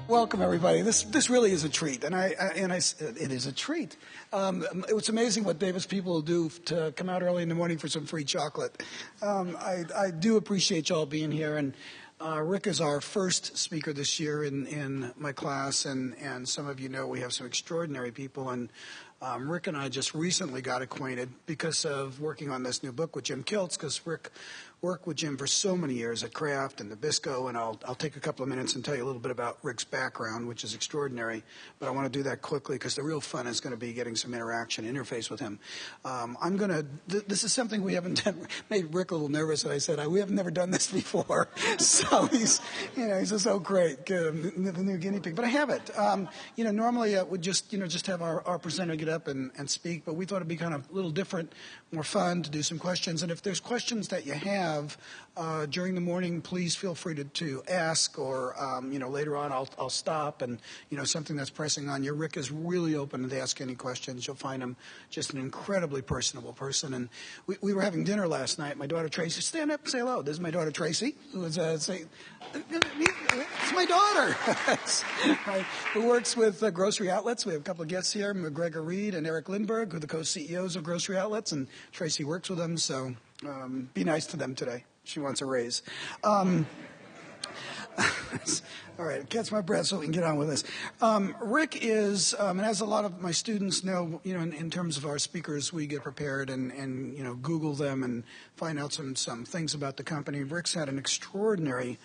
Welcome, everybody. This really is a treat, and it is a treat. It's amazing what Davis people will do to come out early in the morning for some free chocolate. I do appreciate y'all being here, and Rick is our first speaker this year in my class, and some of you know we have some extraordinary people, and Rick and I just recently got acquainted because of working on this new book with Jim Kiltz, because Rick worked with Jim for so many years at Kraft and Nabisco, and I'll take a couple of minutes and tell you a little bit about Rick's background, which is extraordinary, but I want to do that quickly because the real fun is going to be getting some interface with him. This is something we haven't done, made Rick a little nervous that I said, we have never done this before, so he's just, oh great, the new guinea pig, but I have it. Normally I would just have our presenter get up and speak, but we thought it'd be kind of a little different, more fun to do some questions, and if there's questions that you have during the morning, please feel free to ask, or later on I'll stop, and something that's pressing on you. Rick is really open to ask any questions. You'll find him just an incredibly personable person. And we were having dinner last night. My daughter Tracy, stand up and say hello. This is my daughter Tracy, who is it's my daughter, who works with grocery outlets. We have a couple of guests here, McGregor Reed and Eric Lindbergh, who are the co-CEOs of grocery outlets, and Tracy works with them. So be nice to them today. She wants a raise. All right, catch my breath so we can get on with this. Rick is, and as a lot of my students know, in terms of our speakers, we get prepared and Google them and find out some things about the company. Rick's had an extraordinary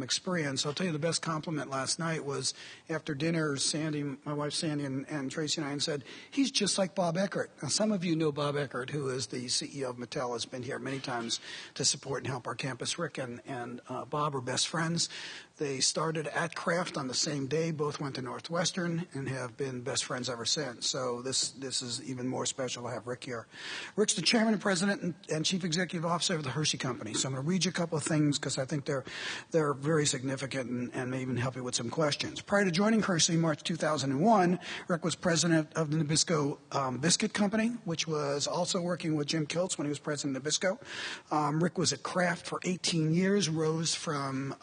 experience. I'll tell you the best compliment last night was after dinner, Sandy, my wife Sandy, and Tracy and I said, he's just like Bob Eckert. Now, some of you know Bob Eckert, who is the CEO of Mattel, has been here many times to support and help our campus. Rick and Bob are best friends. They started at Kraft on the same day, both went to Northwestern, and have been best friends ever since. So this is even more special to have Rick here. Rick's the chairman and president and chief executive officer of the Hershey Company. So I'm going to read you a couple of things because I think they're very significant and may even help you with some questions. Prior to joining Hershey in March 2001, Rick was president of the Nabisco Biscuit Company, which was also working with Jim Kiltz when he was president of Nabisco. Rick was at Kraft for 18 years, rose from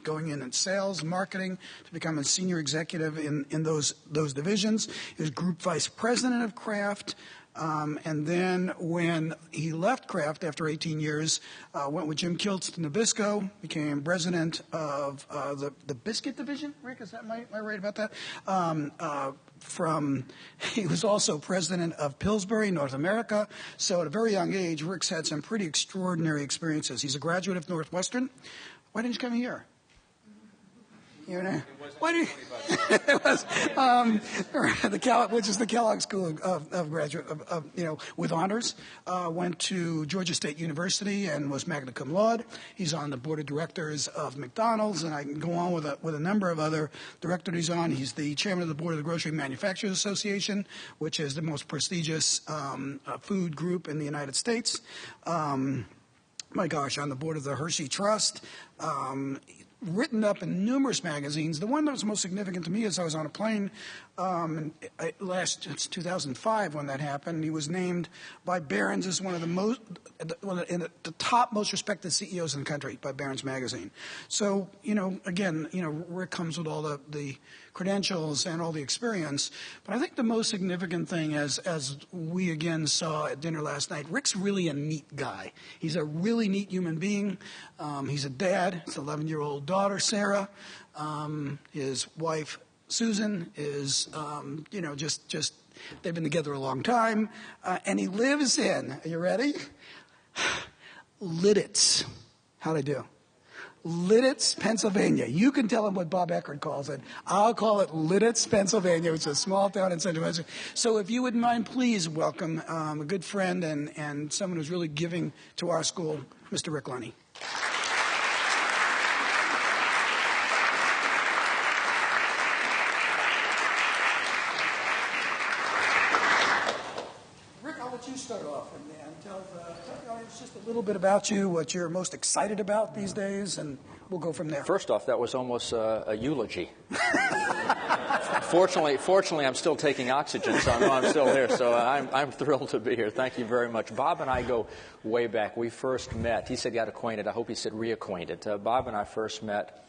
going in sales, marketing, to become a senior executive in those divisions. He was group vice president of Kraft. And then when he left Kraft after 18 years, went with Jim Kiltz to Nabisco, became president of the biscuit division. Rick, am I right about that? He was also president of Pillsbury, North America. So at a very young age, Rick's had some pretty extraordinary experiences. He's a graduate of Northwestern. Why didn't you come here? Why did it was which is the Kellogg School of Graduate with honors. Went to Georgia State University and was magna cum laude. He's on the board of directors of McDonald's, and I can go on with a number of other directors he's on. He's the chairman of the board of the Grocery Manufacturers Association, which is the most prestigious food group in the United States. My gosh, on the board of the Hershey Trust. Written up in numerous magazines. The one that was most significant to me is I was on a plane it's 2005 when that happened. He was named by Barron's as one of the top most respected CEOs in the country by Barron's magazine. So, again, Rick comes with all the credentials and all the experience. But I think the most significant thing, as we again saw at dinner last night, Rick's really a neat guy. He's a really neat human being. He's a dad. His 11-year-old daughter, Sarah. His wife, Susan, is, just they've been together a long time. And he lives in, are you ready? Lidditz. How'd I do? Lidditz, Pennsylvania. You can tell him what Bob Eckert calls it. I'll call it Lidditz, Pennsylvania, which is a small town in central Pennsylvania. So if you wouldn't mind, please welcome a good friend and someone who's really giving to our school, Mr. Rick Lenny. You start off and tell the audience just a little bit about you, what you're most excited about these days, and we'll go from there. First off, that was almost a eulogy. Fortunately, I'm still taking oxygen, so I know I'm still here. So I'm thrilled to be here. Thank you very much. Bob and I go way back. We first met. He said got acquainted. I hope he said reacquainted. Bob and I first met,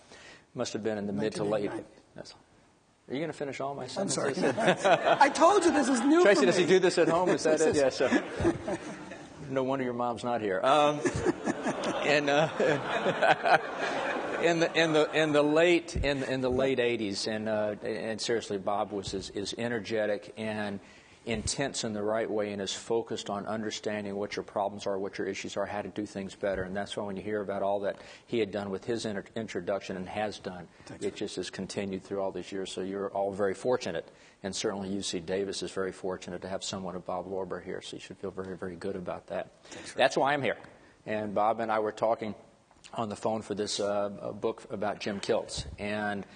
must have been in the mid to late Are you going to finish all my I'm sentences? sorry. I told you this is new Tracy, for me. does he do this at home? Is that it? Yes. Yeah, no wonder your mom's not here. In the late 80s, and seriously, Bob was is energetic and intense in the right way, and is focused on understanding what your problems are, what your issues are, how to do things better. And that's why when you hear about all that he had done with his introduction and has done, it just has continued through all these years. So you're all very fortunate, and certainly UC Davis is very fortunate to have someone of Bob Lorber here. So you should feel very, very good about that. That's why I'm here. And Bob and I were talking on the phone for this book about Jim Kilts. And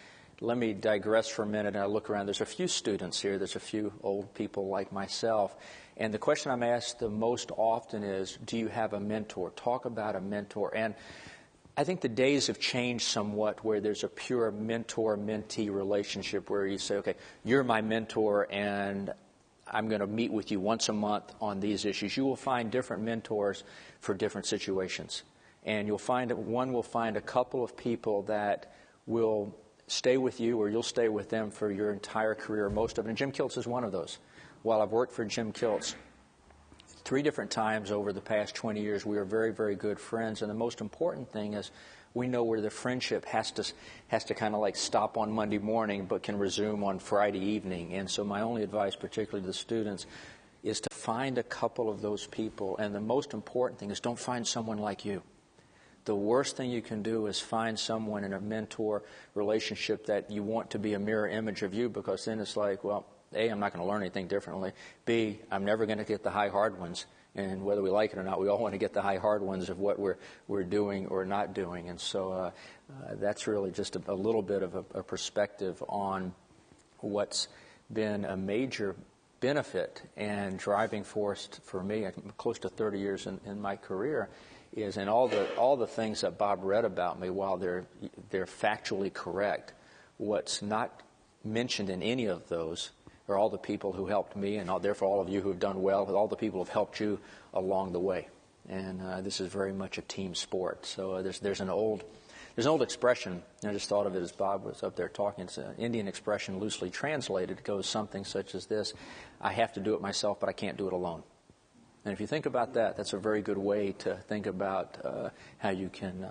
let me digress for a minute, and I look around. There's a few students here. There's a few old people like myself. And the question I'm asked the most often is, do you have a mentor? Talk about a mentor. And I think the days have changed somewhat where there's a pure mentor-mentee relationship where you say, okay, you're my mentor, and I'm going to meet with you once a month on these issues. You will find different mentors for different situations. And you'll find that one will find a couple of people that will stay with you, or you'll stay with them for your entire career, most of it. And Jim Kilts is one of those. While I've worked for Jim Kilts 3 different times over the past 20 years, we are very, very good friends. And the most important thing is we know where the friendship has to kind of like stop on Monday morning, but can resume on Friday evening. And so my only advice, particularly to the students, is to find a couple of those people. And the most important thing is don't find someone like you. The worst thing you can do is find someone in a mentor relationship that you want to be a mirror image of you, because then it's like, well, A, I'm not going to learn anything differently. B, I'm never going to get the high hard ones. And whether we like it or not, we all want to get the high hard ones of what we're doing or not doing. And so that's really just a little bit of a perspective on what's been a major benefit and driving force for me, close to 30 years in my career, is, and all the things that Bob read about me, while they're factually correct, what's not mentioned in any of those are all the people who helped me, and therefore all of you who have done well, all the people who have helped you along the way. And this is very much a team sport. So there's an old expression, and I just thought of it as Bob was up there talking. It's an Indian expression, loosely translated. It goes something such as this: I have to do it myself, but I can't do it alone. And if you think about that, that's a very good way to think about how you can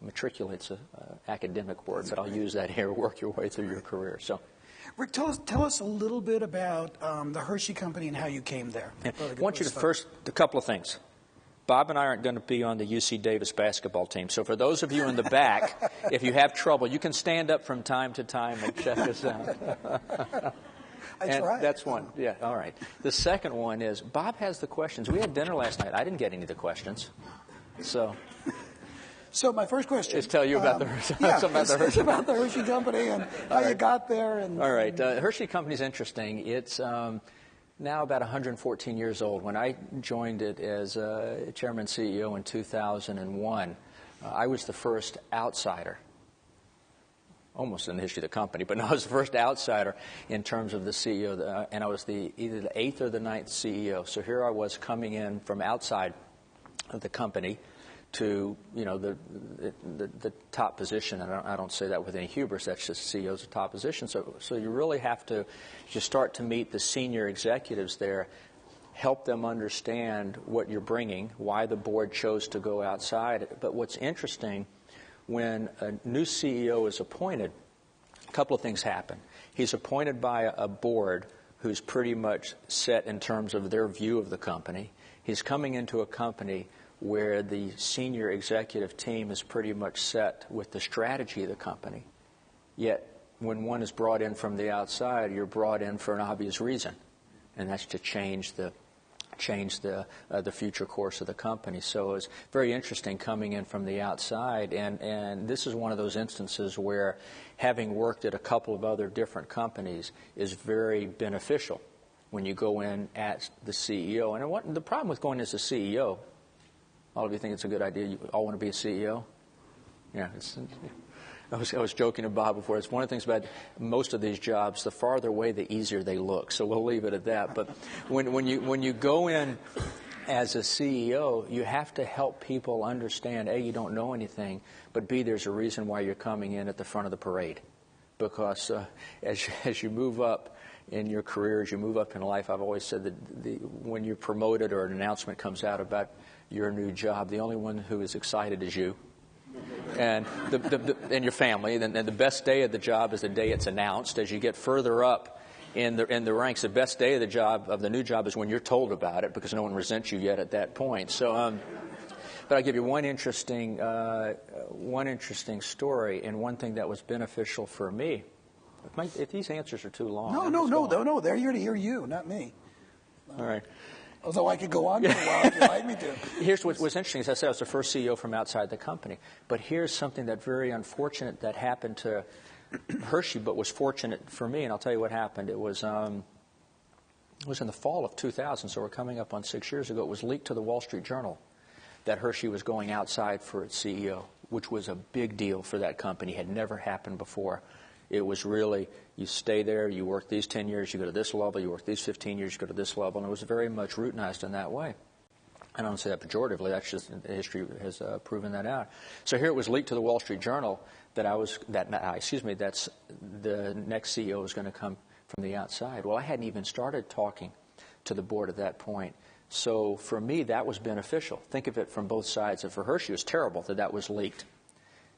matriculate's an academic word, but I'll use that here, work your way through your career. So, Rick, tell us a little bit about the Hershey Company and how you came there. I want you to first, a couple of things. Bob and I aren't going to be on the UC Davis basketball team. So for those of you in the back, if you have trouble, you can stand up from time to time and check us out. I tried. That's one. Yeah, all right. The second one is Bob has the questions. We had dinner last night. I didn't get any of the questions. So my first question is tell you about the Hershey. It's about the Hershey Company and how you got there. And all right. Hershey Company is interesting. It's now about 114 years old. When I joined it as chairman and CEO in 2001, I was the first outsider, almost in the history of the company, but no, I was the first outsider in terms of the CEO, and I was either the 8th or the 9th CEO. So here I was coming in from outside of the company to, the top position. And I don't say that with any hubris. That's just CEO's top position. So you really have to just start to meet the senior executives there, help them understand what you're bringing, why the board chose to go outside. But what's interesting, when a new CEO is appointed, a couple of things happen. He's appointed by a board who's pretty much set in terms of their view of the company. He's coming into a company where the senior executive team is pretty much set with the strategy of the company. Yet, when one is brought in from the outside, you're brought in for an obvious reason, and that's to change the future course of the company. So it's very interesting coming in from the outside, and this is one of those instances where having worked at a couple of other different companies is very beneficial when you go in as the CEO. And the problem with going as a CEO, all of you think it's a good idea, you all want to be a CEO? Yeah, I was joking to Bob before. It's one of the things about most of these jobs, the farther away, the easier they look. So we'll leave it at that. But when you go in as a CEO, you have to help people understand, A, you don't know anything, but B, there's a reason why you're coming in at the front of the parade. because as you move up in your career, as you move up in life, I've always said that when you're promoted or an announcement comes out about your new job, the only one who is excited is you and and your family. And the best day of the job is the day it's announced. As you get further up in the ranks, the best day of the new job is when you're told about it, because no one resents you yet at that point. So, but I'll give you one interesting story, and one thing that was beneficial for me. If these answers are too long, no. They're here to hear you, not me. All right. Although I could go on for a while if you'd like me to. Here's what's interesting. As I said, I was the first CEO from outside the company. But here's something that very unfortunate that happened to Hershey, but was fortunate for me, and I'll tell you what happened. It was in the fall of 2000, so we're coming up on 6 years ago. It was leaked to the Wall Street Journal that Hershey was going outside for its CEO, which was a big deal for that company. It had never happened before. It was really, you stay there, you work these 10 years, you go to this level, you work these 15 years, you go to this level, and it was very much routinized in that way. I don't say that pejoratively, that's just, history has proven that out. So here it was leaked to the Wall Street Journal that that's the next CEO was going to come from the outside. Well, I hadn't even started talking to the board at that point. So for me, that was beneficial. Think of it from both sides. And for Hershey, it was terrible that was leaked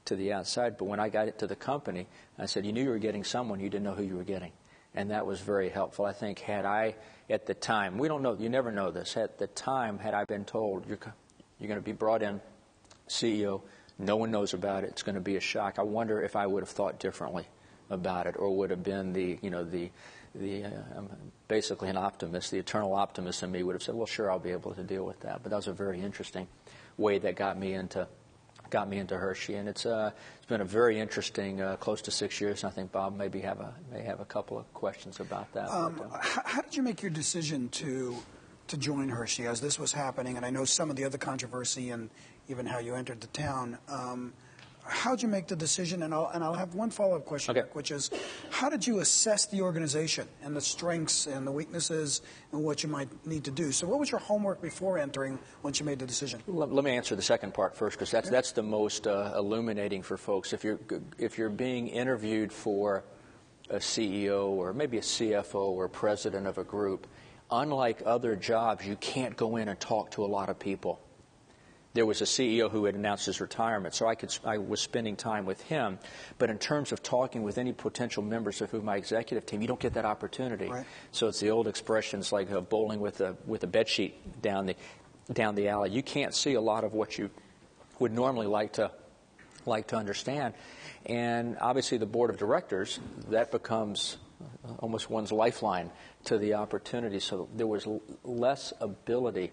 to the outside. But when I got it to the company, I said, you knew you were getting someone, you didn't know who you were getting. And that was very helpful. I think had I, at the time, we don't know, you never know this, at the time, had I been told, you're going to be brought in CEO, no one knows about it, it's going to be a shock, I wonder if I would have thought differently about it, or would have been I'm basically an optimist, the eternal optimist in me would have said, well, sure, I'll be able to deal with that. But that was a very interesting way that got me into Hershey, and it's been a very interesting close to 6 years. And I think Bob may have a couple of questions about that. How did you make your decision to join Hershey as this was happening? And I know some of the other controversy and even how you entered the town. How did you make the decision? And I'll have one follow-up question, okay, Rick, which is, how did you assess the organization and the strengths and the weaknesses and what you might need to do? So what was your homework before entering once you made the decision? Let me answer the second part first, because that's the most illuminating for folks. If you're being interviewed for a CEO or maybe a CFO or president of a group, unlike other jobs, you can't go in and talk to a lot of people. There was a CEO who had announced his retirement, so I was spending time with him. But in terms of talking with any potential members of my executive team, you don't get that opportunity. Right. So it's the old expressions like bowling with a bedsheet down the alley. You can't see a lot of what you would normally like to understand. And obviously the board of directors, that becomes almost one's lifeline to the opportunity. So there was less ability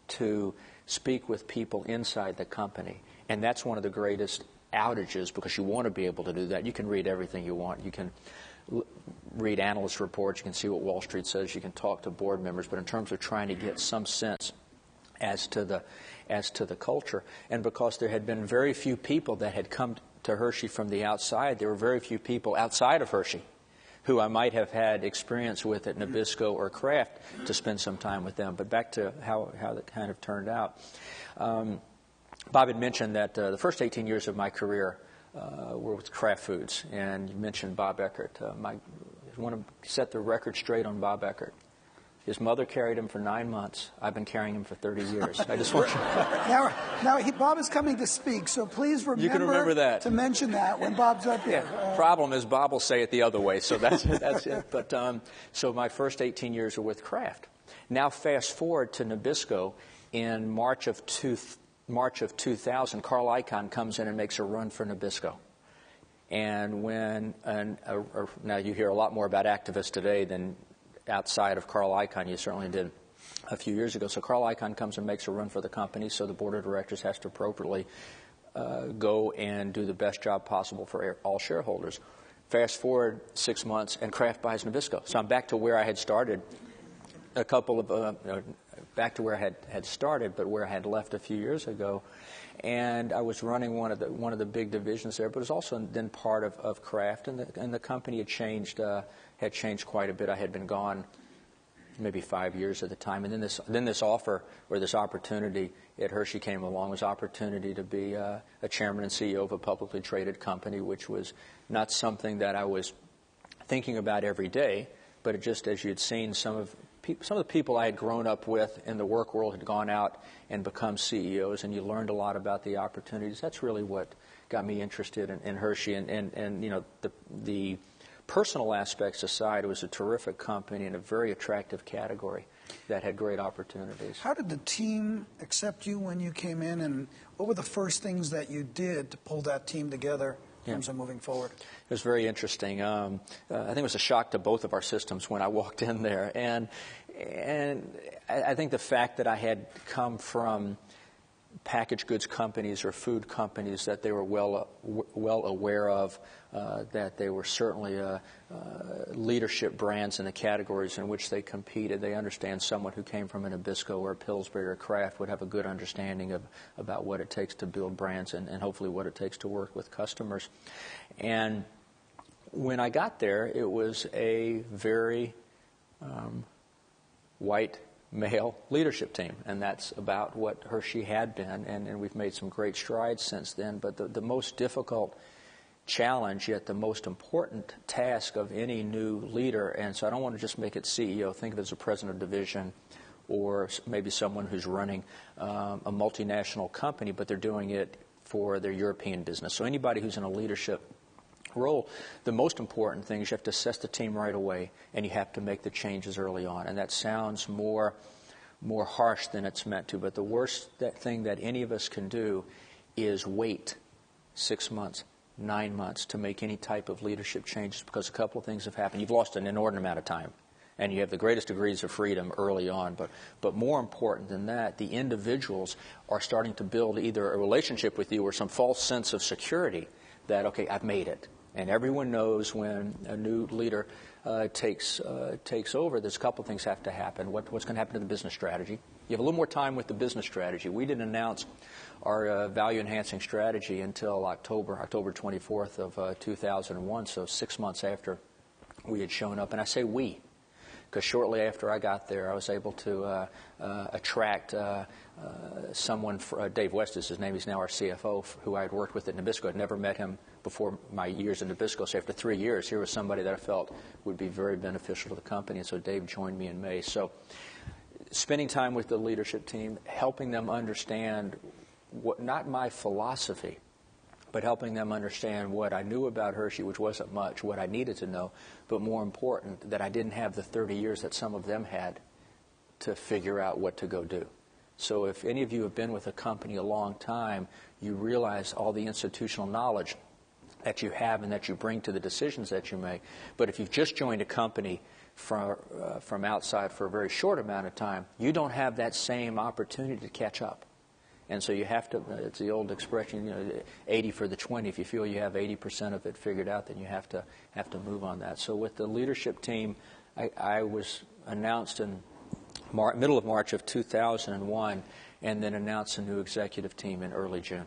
to speak with people inside the company. And that's one of the greatest outages, because you want to be able to do that. You can read everything you want. You can read analyst reports. You can see what Wall Street says. You can talk to board members. But in terms of trying to get some sense as to the culture, and because there had been very few people that had come to Hershey from the outside, there were very few people outside of Hershey who I might have had experience with at Nabisco or Kraft to spend some time with them. But back to how that kind of turned out. Bob had mentioned that the first 18 years of my career were with Kraft Foods, and you mentioned Bob Eckert. I want to set the record straight on Bob Eckert. His mother carried him for 9 months. I've been carrying him for 30 years. I just want you to... Now Bob is coming to speak, so please remember that. To mention that when Bob's up here. Problem is, Bob will say it the other way, so that's it. But so my first 18 years were with Kraft. Now fast forward to Nabisco. In March of 2000, Carl Icahn comes in and makes a run for Nabisco. And now you hear a lot more about activists today than outside of Carl Icahn, you certainly did a few years ago. So Carl Icahn comes and makes a run for the company, so the board of directors has to appropriately go and do the best job possible for all shareholders. Fast forward 6 months, and Kraft buys Nabisco. So I'm back to where I had started back to where I had started, but where I had left a few years ago. And I was running one of the big divisions there, but it was also then part of Kraft, and the company had changed quite a bit. I had been gone maybe 5 years at the time. And then this offer or this opportunity at Hershey came along, was opportunity to be a chairman and CEO of a publicly traded company, which was not something that I was thinking about every day, but it just, as you'd seen, some of the people I had grown up with in the work world had gone out and become CEOs, and you learned a lot about the opportunities. That's really what got me interested in Hershey. And you know, the personal aspects aside, it was a terrific company in a very attractive category that had great opportunities. How did the team accept you when you came in, and what were the first things that you did to pull that team together in terms of moving forward? It was very interesting. I think it was a shock to both of our systems when I walked in there. And I think the fact that I had come from packaged goods companies or food companies that they were well aware of, that they were certainly leadership brands in the categories in which they competed. They understand someone who came from a Nabisco or a Pillsbury or Kraft would have a good understanding about what it takes to build brands and hopefully what it takes to work with customers. And when I got there, it was a very white male leadership team, and that's about what Hershey had been, and we've made some great strides since then. But the most difficult challenge, yet the most important task of any new leader, and so I don't want to just make it CEO, think of it as a president of division or maybe someone who's running a multinational company, but they're doing it for their European business. So anybody who's in a leadership role, the most important thing is you have to assess the team right away, and you have to make the changes early on. And that sounds more harsh than it's meant to, but the worst thing that any of us can do is wait 6 months, 9 months to make any type of leadership changes, because a couple of things have happened. You've lost an inordinate amount of time, and you have the greatest degrees of freedom early on. But more important than that, the individuals are starting to build either a relationship with you or some false sense of security that, okay, I've made it. And everyone knows when a new leader takes over, there's a couple of things have to happen. What's going to happen to the business strategy? You have a little more time with the business strategy. We didn't announce our value-enhancing strategy until October 24th of 2001, so 6 months after we had shown up. And I say we, because shortly after I got there, I was able to attract someone, Dave West is his name, he's now our CFO, who I had worked with at Nabisco. I'd never met him before my years in Nabisco, so after 3 years, here was somebody that I felt would be very beneficial to the company, and so Dave joined me in May. So spending time with the leadership team, helping them understand not my philosophy, but helping them understand what I knew about Hershey, which wasn't much, what I needed to know, but more important, that I didn't have the 30 years that some of them had to figure out what to go do. So if any of you have been with a company a long time, you realize all the institutional knowledge that you have and that you bring to the decisions that you make. But if you've just joined a company from outside for a very short amount of time, you don't have that same opportunity to catch up. And so you have to, it's the old expression, 80 for the 20. If you feel you have 80% of it figured out, then you have to move on that. So with the leadership team, I was announced in middle of March of 2001, and then announced a new executive team in early June.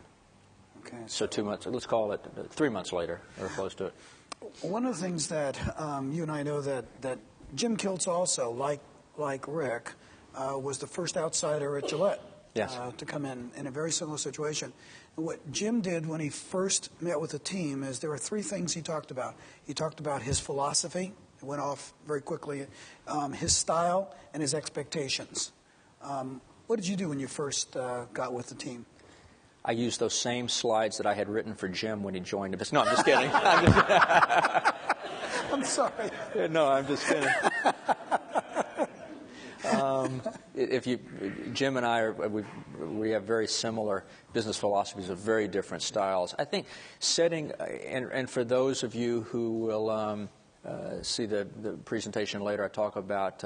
Okay. So 2 months, let's call it 3 months later, or close to it. One of the things that you and I know that Jim Kiltz also, like Rick, was the first outsider at Gillette. Yes. To come in a very similar situation. And what Jim did when he first met with the team is there were three things he talked about. He talked about his philosophy. It went off very quickly. His style and his expectations. What did you do when you first got with the team? I used those same slides that I had written for Jim when he joined us. No, I'm just kidding. I'm sorry. No, I'm just kidding. Jim and I, we have very similar business philosophies of very different styles. I think setting, and for those of you who will see the presentation later, I talk about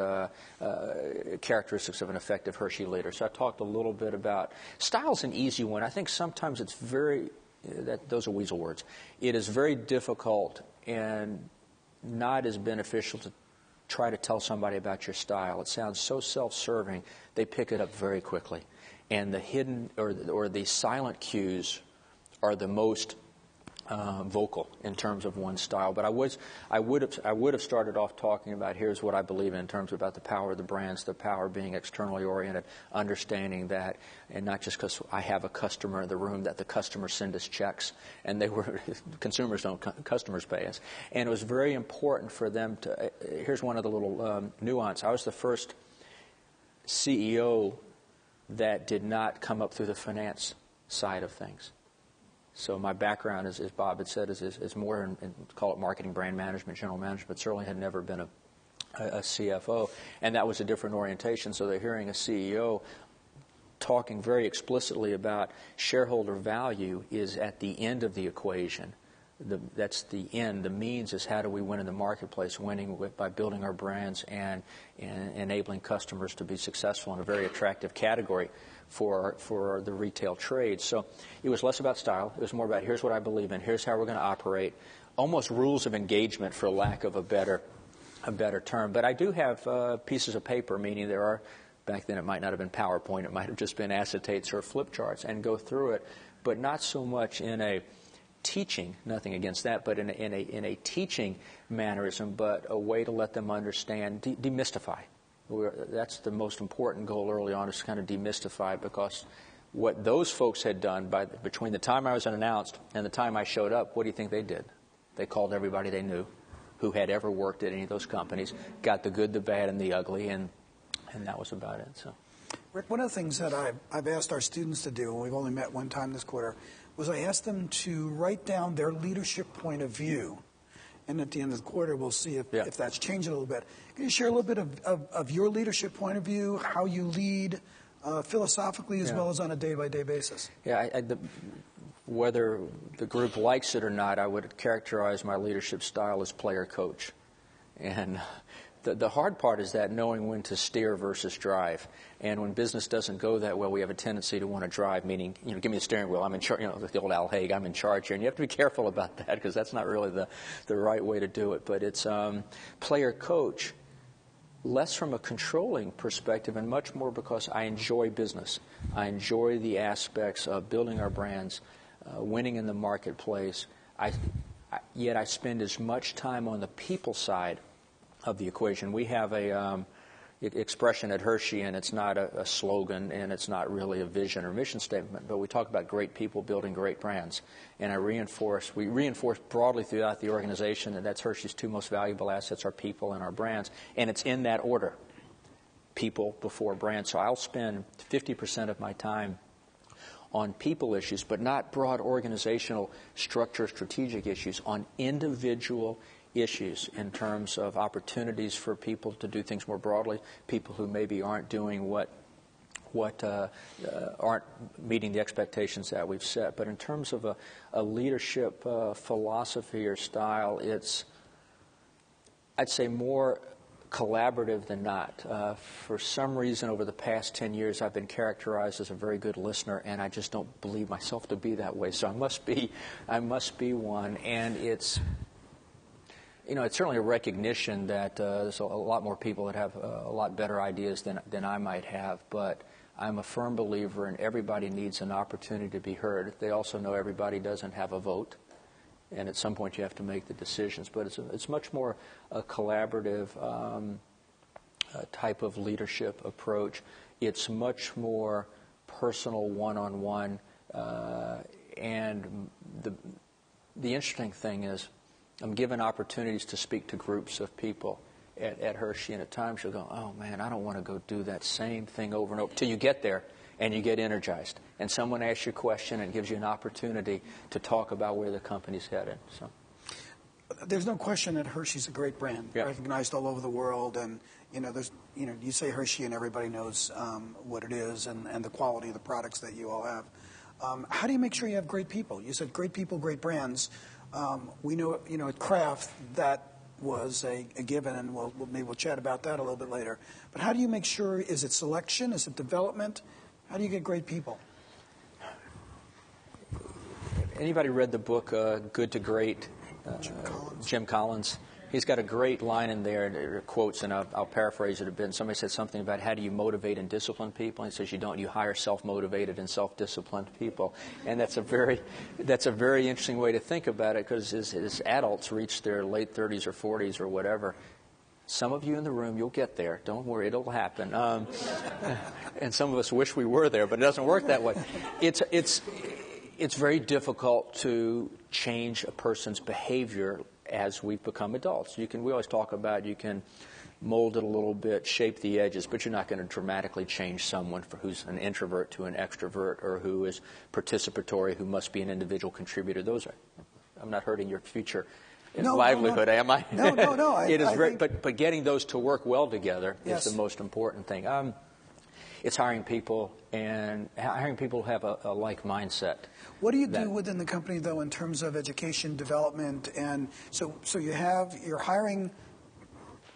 characteristics of an effective Hershey leader. So I talked a little bit about style's an easy one. I think sometimes it's those are weasel words. It is very difficult and not as beneficial to try to tell somebody about your style. It sounds so self-serving, they pick it up very quickly. And the hidden or the silent cues are the most vocal in terms of one style. But I would have started off talking about here's what I believe in terms about the power of the brands, the power of being externally oriented, understanding that, and not just because I have a customer in the room, that the customers send us checks, and consumers don't, customers pay us. And it was very important for them to, here's one of the little nuance. I was the first CEO that did not come up through the finance side of things. So my background, as Bob had said, is more in call it marketing, brand management, general management, but certainly had never been a CFO. And that was a different orientation. So they're hearing a CEO talking very explicitly about shareholder value is at the end of the equation. That's the end. The means is how do we win in the marketplace, winning by building our brands and enabling customers to be successful in a very attractive category for the retail trade. So it was less about style. It was more about here's what I believe in, here's how we're going to operate, almost rules of engagement for lack of a better term. But I do have pieces of paper, meaning there are, back then it might not have been PowerPoint, it might have just been acetates or flip charts, and go through it, but not so much in a teaching, nothing against that, but in a teaching mannerism, but a way to let them understand, demystify. That's the most important goal early on, is to kind of demystify, because what those folks had done between the time I was announced and the time I showed up, what do you think they did? They called everybody they knew who had ever worked at any of those companies, got the good, the bad, and the ugly, and that was about it. So, Rick, one of the things that I've asked our students to do, and we've only met one time this quarter, was I asked them to write down their leadership point of view. And at the end of the quarter, we'll see if that's changed a little bit. Can you share a little bit of your leadership point of view, how you lead philosophically as well as on a day-by-day basis? Yeah, whether the group likes it or not, I would characterize my leadership style as player-coach. And the hard part is that knowing when to steer versus drive. And when business doesn't go that well, we have a tendency to want to drive, meaning, give me the steering wheel. I'm in charge, like the old Al Haig, I'm in charge here. And you have to be careful about that, because that's not really the right way to do it. But it's player-coach, less from a controlling perspective and much more because I enjoy business. I enjoy the aspects of building our brands, winning in the marketplace. Yet I spend as much time on the people side of the equation. We have a expression at Hershey, and it's not a slogan, and it's not really a vision or mission statement, but we talk about great people building great brands. And we reinforce broadly throughout the organization that that's Hershey's two most valuable assets, our people and our brands, and it's in that order, people before brands. So I'll spend 50% of my time on people issues, but not broad organizational structure, strategic issues, on individual issues in terms of opportunities for people to do things more broadly, people who maybe aren't doing what aren't meeting the expectations that we've set. But in terms of a leadership philosophy or style, it's, I'd say, more collaborative than not. For some reason, over the past 10 years, I've been characterized as a very good listener, and I just don't believe myself to be that way. So I must be one, and it's certainly a recognition that there's a lot more people that have a lot better ideas than I might have, but I'm a firm believer in everybody needs an opportunity to be heard. They also know everybody doesn't have a vote, and at some point you have to make the decisions. But it's much more a collaborative type of leadership approach. It's much more personal, one-on-one, and the interesting thing is, I'm given opportunities to speak to groups of people at Hershey, and at times you'll go, oh man, I don't want to go do that same thing over and over, till you get there and you get energized. And someone asks you a question and gives you an opportunity to talk about where the company's headed. So, there's no question that Hershey's a great brand, recognized all over the world, and you say Hershey and everybody knows what it is and the quality of the products that you all have. How do you make sure you have great people? You said great people, great brands. We know, at Kraft, that was a given, and maybe we'll chat about that a little bit later. But how do you make sure, is it selection, is it development? How do you get great people? Anybody read the book Good to Great? Jim Collins. He's got a great line in there, quotes, and I'll paraphrase it a bit. And somebody said something about how do you motivate and discipline people? And he says you hire self-motivated and self-disciplined people. And that's a very interesting way to think about it, because as adults reach their late 30s or 40s or whatever, some of you in the room, you'll get there. Don't worry, it'll happen. And some of us wish we were there, but it doesn't work that way. It's very difficult to change a person's behavior as we've become adults. We always talk about you can mold it a little bit, shape the edges, but you're not going to dramatically change someone who's an introvert to an extrovert, or who is participatory, who must be an individual contributor. I'm not hurting your future livelihood, am I? No. It is great, but getting those to work well together is the most important thing. It's hiring people who have a like mindset. What do you do within the company, though, in terms of education, development, and so you're hiring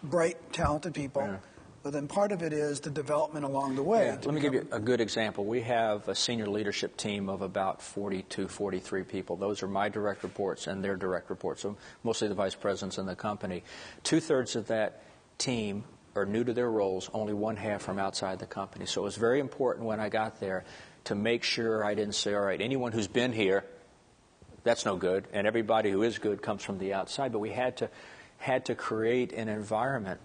bright, talented people, but then part of it is the development along the way. Yeah. Let me give you a good example. We have a senior leadership team of about 42, 43 people. Those are my direct reports and their direct reports, so mostly the vice presidents in the company. 2/3 of that team are new to their roles, only 1/2 from outside the company. So it was very important when I got there to make sure I didn't say, all right, anyone who's been here, that's no good, and everybody who is good comes from the outside. But we had to create an environment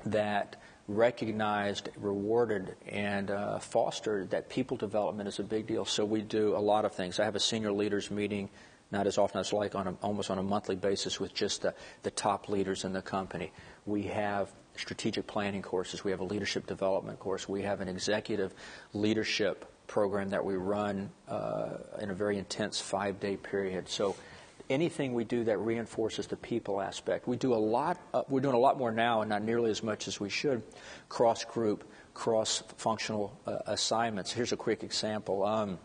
that recognized, rewarded, and fostered that people development is a big deal. So we do a lot of things. I have a senior leaders meeting, not as often as I like, almost on a monthly basis, with just the top leaders in the company. We have strategic planning courses. We have a leadership development course. We have an executive leadership program that we run in a very intense 5-day period. So anything we do that reinforces the people aspect. We do a lot. We're doing a lot more now, and not nearly as much as we should. Cross-group, cross-functional assignments. Here's a quick example.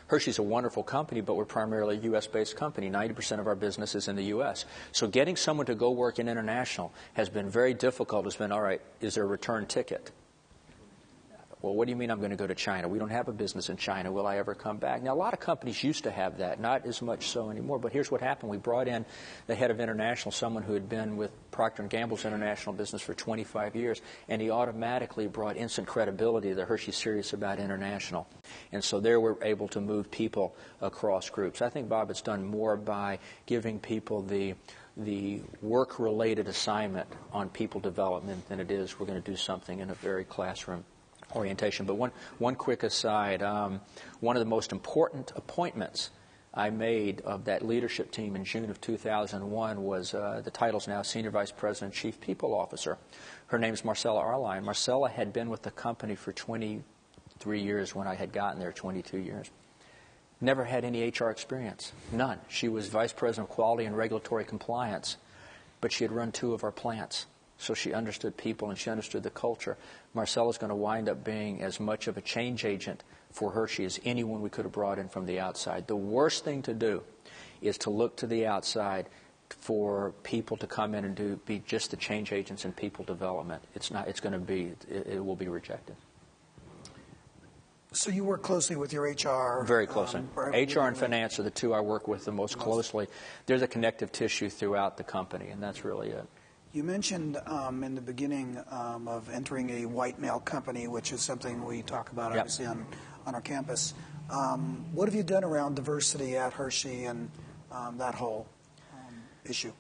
Hershey's a wonderful company, but we're primarily a U.S.-based company. 90% of our business is in the U.S. So getting someone to go work in international has been very difficult. It's been, all right, is there a return ticket? Well, what do you mean I'm going to go to China? We don't have a business in China. Will I ever come back? Now, a lot of companies used to have that, not as much so anymore. But here's what happened. We brought in the head of international, someone who had been with Procter & Gamble's international business for 25 years, and he automatically brought instant credibility that Hershey's serious about international. And so there we're able to move people across groups. I think, Bob, it's done more by giving people the work-related assignment on people development than it is we're going to do something in a very classroom orientation. But one quick aside, one of the most important appointments I made of that leadership team in June of 2001 was the title's now Senior Vice President, Chief People Officer. Her name's Marcella Arline. Marcella had been with the company for 23 years when I had gotten there, 22 years. Never had any HR experience, none. She was Vice President of Quality and Regulatory Compliance, but she had run 2 of our plants. So she understood people and she understood the culture. Marcella's going to wind up being as much of a change agent for Hershey as anyone we could have brought in from the outside. The worst thing to do is to look to the outside for people to come in and be just the change agents in people development. It will be rejected. So you work closely with your HR? Very closely. HR and finance are the 2 I work with the most closely. There's a connective tissue throughout the company, and that's really it. You mentioned in the beginning of entering a white male company, which is something we talk about obviously on our campus. What have you done around diversity at Hershey and that whole issue?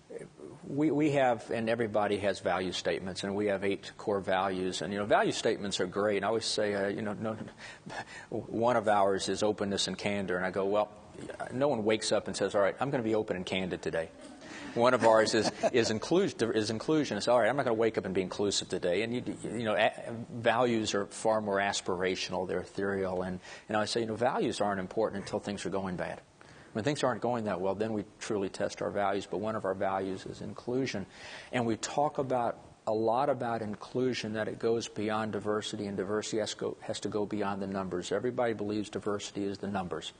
We have, and everybody has value statements, and we have 8 core values. And, value statements are great. And I always say, one of ours is openness and candor. And I go, well, no one wakes up and says, all right, I'm going to be open and candid today. One of ours is inclusion. It's all right. I'm not going to wake up and be inclusive today. And values are far more aspirational. They're ethereal. And I say, values aren't important until things are going bad. When things aren't going that well, then we truly test our values. But one of our values is inclusion, and we talk a lot about inclusion, that it goes beyond diversity, and diversity has to go beyond the numbers. Everybody believes diversity is the numbers.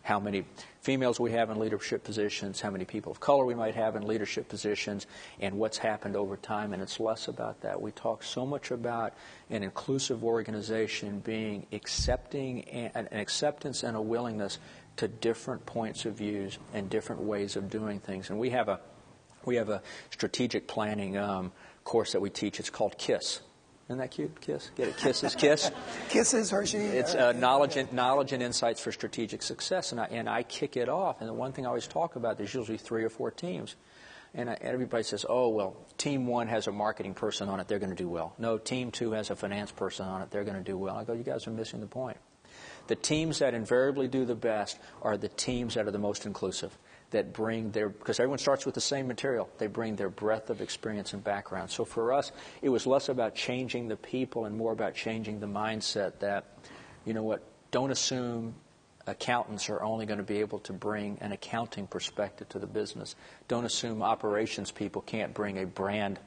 How many females we have in leadership positions, how many people of color we might have in leadership positions, and what's happened over time, and it's less about that. We talk so much about an inclusive organization being an acceptance and a willingness to different points of views and different ways of doing things. And we have a We have a strategic planning course that we teach. It's called KISS. Isn't that cute? KISS? Get it? KISS. Kisses, Hershey. It's knowledge and insights for strategic success. And I kick it off. And the one thing I always talk about, there's usually 3 or 4 teams. And everybody says, oh, well, team 1 has a marketing person on it. They're going to do well. No, team 2 has a finance person on it. They're going to do well. I go, you guys are missing the point. The teams that invariably do the best are the teams that are the most inclusive, that bring their, because everyone starts with the same material, they bring their breadth of experience and background. So for us, it was less about changing the people and more about changing the mindset that, you know what, don't assume accountants are only going to be able to bring an accounting perspective to the business. Don't assume operations people can't bring a brand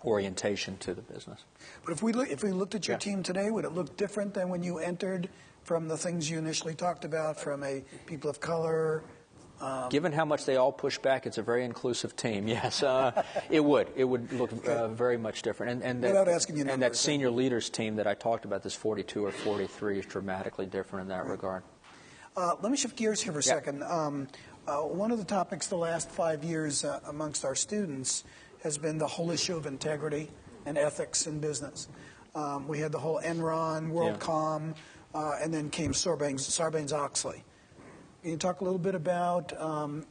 orientation to the business. But if we looked at your team today, would it look different than when you entered, from the things you initially talked about, from a people of color? Given how much they all push back, it's a very inclusive team. Yes, it would. It would look very much different. And without asking you numbers, and that senior leaders team that I talked about, this 42 or 43, is dramatically different in that regard. Let me shift gears here for a second. One of the topics the last 5 years amongst our students has been the whole issue of integrity and ethics in business. We had the whole Enron, WorldCom, and then came Sarbanes-Oxley. Can you talk a little bit about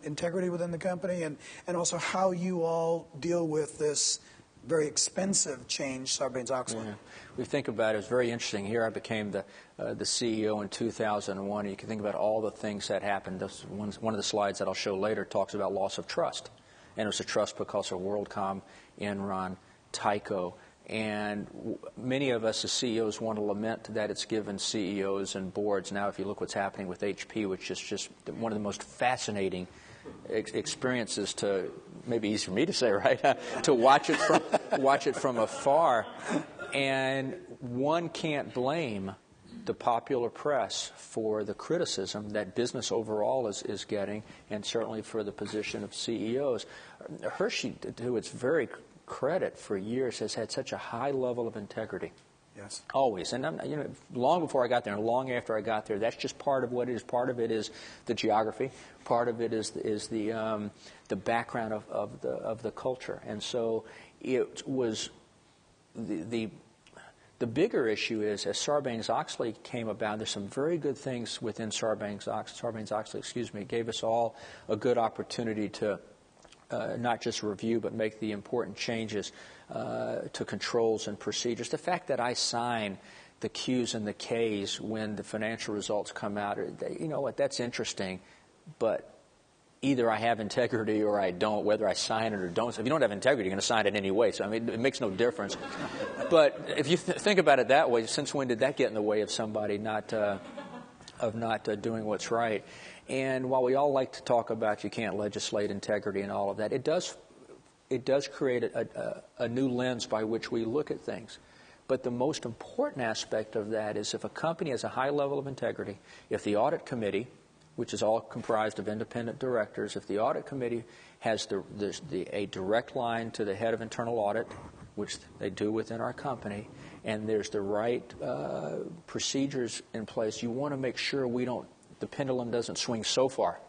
integrity within the company and also how you all deal with this very expensive change, Sarbanes-Oxley? Yeah. We think about it. It's very interesting. Here I became the CEO in 2001. You can think about all the things that happened. One of the slides that I'll show later talks about loss of trust. And it was a trust because of WorldCom, Enron, Tyco. And many of us as CEOs want to lament that it's given CEOs and boards. Now, if you look what's happening with HP, which is just one of the most fascinating experiences to, maybe easy for me to say, right, to watch it from afar. And one can't blame the popular press for the criticism that business overall is getting, and certainly for the position of CEOs. Hershey, to its very credit, for years has had such a high level of integrity. Yes. Always. And long before I got there and long after I got there, that's just part of what it is. Part of it is the geography. Part of it is the background of the culture. And so it was the bigger issue is, as Sarbanes-Oxley came about, there's some very good things within Sarbanes-Oxley, gave us all a good opportunity to not just review, but make the important changes to controls and procedures. The fact that I sign the Q's and the K's when the financial results come out, you know what, that's interesting, but either I have integrity or I don't, whether I sign it or don't. So if you don't have integrity, you're going to sign it anyway. So, I mean, it makes no difference. But if you think about it that way, since when did that get in the way of somebody not doing what's right? And while we all like to talk about you can't legislate integrity and all of that, it does create a new lens by which we look at things. But the most important aspect of that is if a company has a high level of integrity, if the audit committee, which is all comprised of independent directors, if the audit committee has a direct line to the head of internal audit, which they do within our company, and there's the right procedures in place, you want to make sure the pendulum doesn't swing so far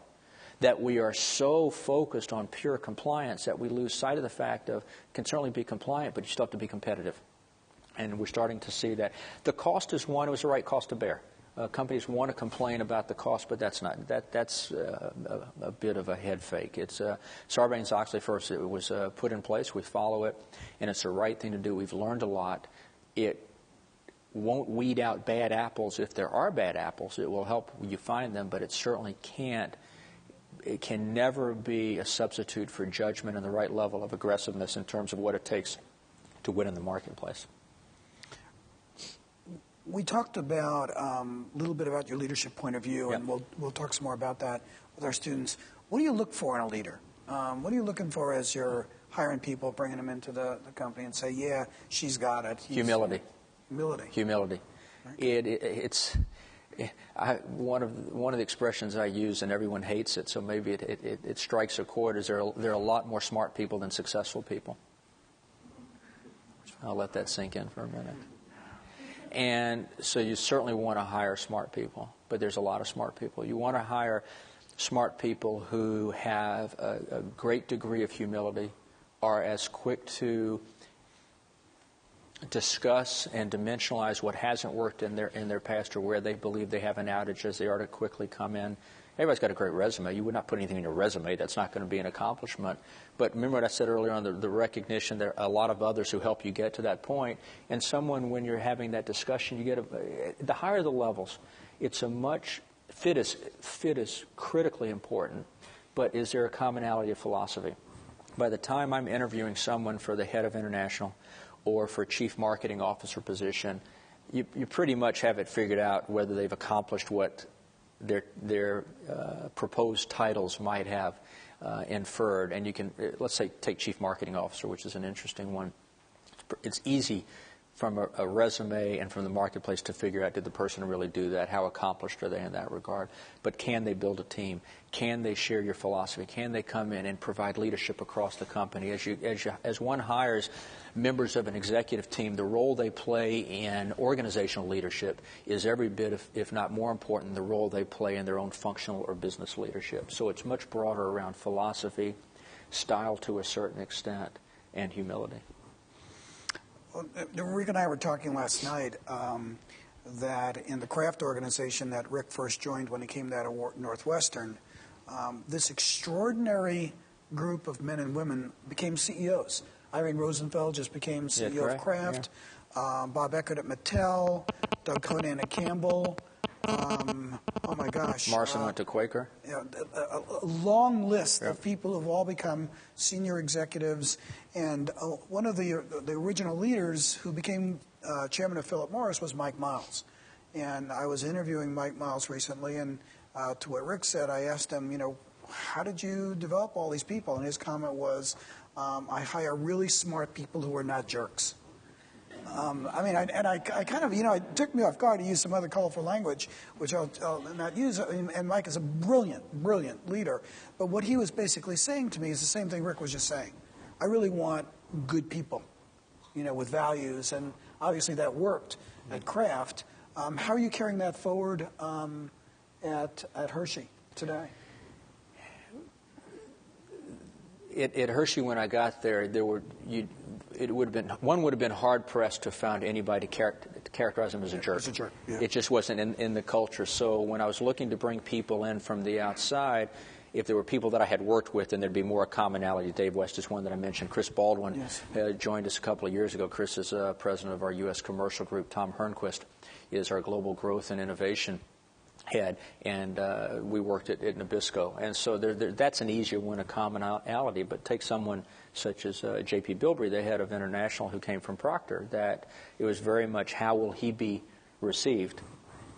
that we are so focused on pure compliance that we lose sight of the fact of can certainly be compliant, but you still have to be competitive. And we're starting to see that. The cost is one. It was the right cost to bear. Companies want to complain about the cost, but that's a bit of a head fake. It's Sarbanes-Oxley first. It was put in place. We follow it, and it's the right thing to do. We've learned a lot. It won't weed out bad apples if there are bad apples. It will help you find them, but it certainly can't. It can never be a substitute for judgment and the right level of aggressiveness in terms of what it takes to win in the marketplace. We talked about a little bit about your leadership point of view, and we'll talk some more about that with our students. What do you look for in a leader? What are you looking for as you're hiring people, bringing them into the company and say, yeah, she's got it? Humility. Humility. It's one of the expressions I use, and everyone hates it, so maybe it strikes a chord, is there are a lot more smart people than successful people. I'll let that sink in for a minute. And so you certainly want to hire smart people, but there's a lot of smart people. You want to hire smart people who have a great degree of humility are as quick to discuss and dimensionalize what hasn't worked in their past or where they believe they have an outage as they are to quickly come in. Everybody's got a great resume. You would not put anything in your resume that's not going to be an accomplishment. But remember what I said earlier on, the recognition there are a lot of others who help you get to that point. And someone, when you're having that discussion, you get the higher the levels, it's a much fit is critically important. But is there a commonality of philosophy? By the time I'm interviewing someone for the head of international or for chief marketing officer position, you pretty much have it figured out whether they've accomplished what their proposed titles might have inferred. And you can, let's say, take chief marketing officer, which is an interesting one. It's easy from a resume and from the marketplace to figure out, did the person really do that? How accomplished are they in that regard? But can they build a team? Can they share your philosophy? Can they come in and provide leadership across the company? As one hires members of an executive team, the role they play in organizational leadership is every bit, if not more important, the role they play in their own functional or business leadership. So it's much broader around philosophy, style to a certain extent, and humility. Rick and I were talking last night that in the Kraft organization that Rick first joined when he came out of Northwestern, this extraordinary group of men and women became CEOs. Irene Rosenfeld just became CEO of Kraft. Yeah. Bob Eckert at Mattel. Doug Conan at Campbell. Oh my gosh. Marson went to Quaker. A long list of people who've all become senior executives. And one of the original leaders who became chairman of Philip Morris was Mike Miles. And I was interviewing Mike Miles recently, and to what Rick said, I asked him, how did you develop all these people? And his comment was, I hire really smart people who are not jerks. I kind of, it took me off guard to use some other colorful language, which I'll not use. And Mike is a brilliant, brilliant leader. But what he was basically saying to me is the same thing Rick was just saying. I really want good people, with values. And obviously that worked at Kraft. How are you carrying that forward at Hershey today? At Hershey, when I got there, one would have been hard pressed to find anybody to characterize him as a jerk. As a jerk, yeah. It just wasn't in the culture. So when I was looking to bring people in from the outside, if there were people that I had worked with, then there'd be more commonality. Dave West is one that I mentioned. Chris Baldwin joined us a couple of years ago. Chris is president of our U.S. commercial group. Tom Hernquist is our global growth and innovation head, and we worked at Nabisco. And so that's an easier one, a commonality. But take someone such as J.P. Bilbrey, the head of international, who came from Procter, that it was very much how will he be received,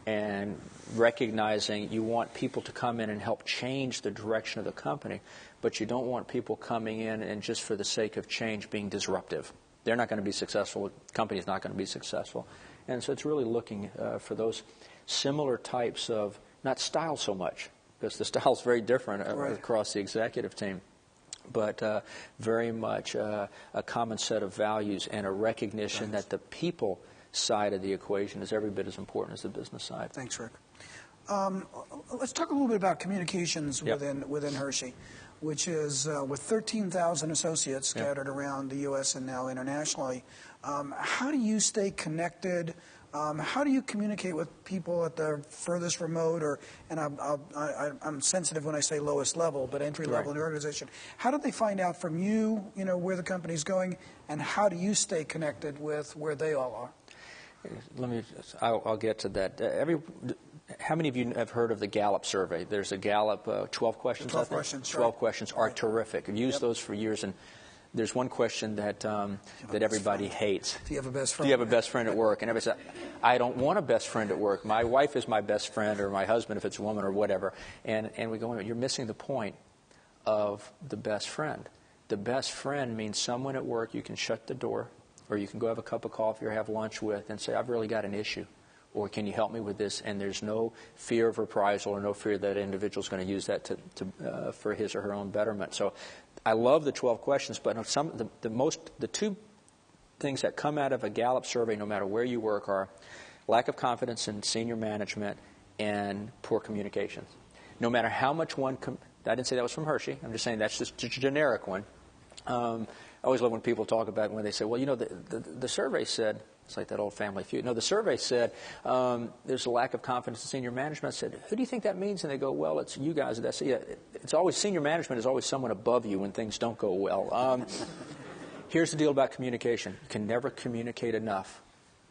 and recognizing you want people to come in and help change the direction of the company, but you don't want people coming in and just for the sake of change being disruptive. They're not going to be successful. The company's not going to be successful. And so it's really looking for those similar types of, not style so much, because the style is very different across the executive team, but very much a common set of values and a recognition that the people side of the equation is every bit as important as the business side. Thanks, Rick. Let's talk a little bit about communications within Hershey, which is with 13,000 associates scattered around the U.S. and now internationally. How do you stay connected? How do you communicate with people at the furthest remote, and I'm sensitive when I say lowest level, but entry level in the organization? How do they find out from you, where the company's going, and how do you stay connected with where they all are? I'll get to that. How many of you have heard of the Gallup survey? There's a Gallup 12 questions. 12 questions. 12 questions are terrific. I've used those for years, and there's one question that everybody hates. Do you have a best friend? Do you have a best friend at work? And everybody says, I don't want a best friend at work. My wife is my best friend, or my husband if it's a woman, or whatever. And we go, you're missing the point of the best friend. The best friend means someone at work you can shut the door, or you can go have a cup of coffee or have lunch with and say, I've really got an issue, or can you help me with this? And there's no fear of reprisal or no fear that an individual's going to use that for his or her own betterment. So I love the 12 questions, but the two things that come out of a Gallup survey, no matter where you work, are lack of confidence in senior management and poor communications. no matter how much one, I didn't say that was from Hershey. I'm just saying that's just a generic one. I always love when people talk about when they say, well, the survey said, it's like that old Family Feud. No, the survey said there's a lack of confidence in senior management. I said, who do you think that means? And they go, well, it's you guys. It's always senior management is always someone above you when things don't go well. Here's the deal about communication. You can never communicate enough,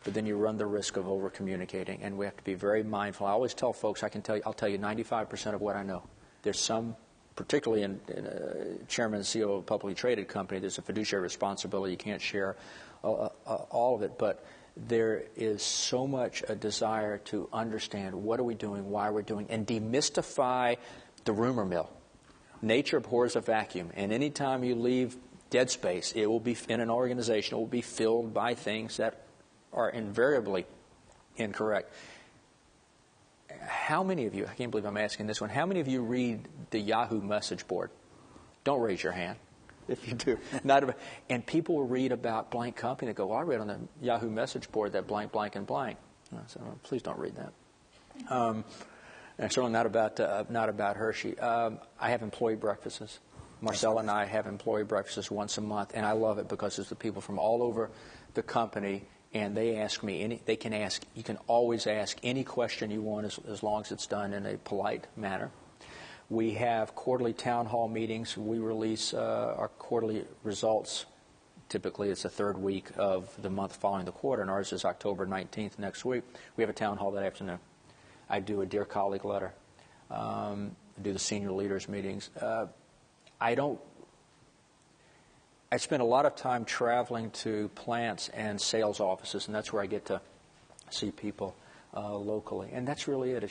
but then you run the risk of over-communicating, and we have to be very mindful. I always tell folks, I'll tell you 95% of what I know. There's some, particularly in chairman and CEO of a publicly traded company, there's a fiduciary responsibility. You can't share all of it, but there is so much a desire to understand what are we doing, why we're doing, and demystify the rumor mill. Nature abhors a vacuum, and anytime you leave dead space, it will be in an organization, it will be filled by things that are invariably incorrect. How many of you, I can't believe I'm asking this one, how many of you read the Yahoo message board? Don't raise your hand if you do. And people will read about blank company and go, well, I read on the Yahoo message board that blank, blank, and blank. So please don't read that. And certainly not about Hershey. I have employee breakfasts. Marcella and I have employee breakfasts once a month, and I love it because it's the people from all over the company, and they ask me you can always ask any question you want as long as it's done in a polite manner. We have quarterly town hall meetings. We release our quarterly results. Typically, it's the third week of the month following the quarter, and ours is October 19th next week. We have a town hall that afternoon. I do a Dear Colleague letter. I do the senior leaders meetings. I spend a lot of time traveling to plants and sales offices, and that's where I get to see people locally. And that's really it.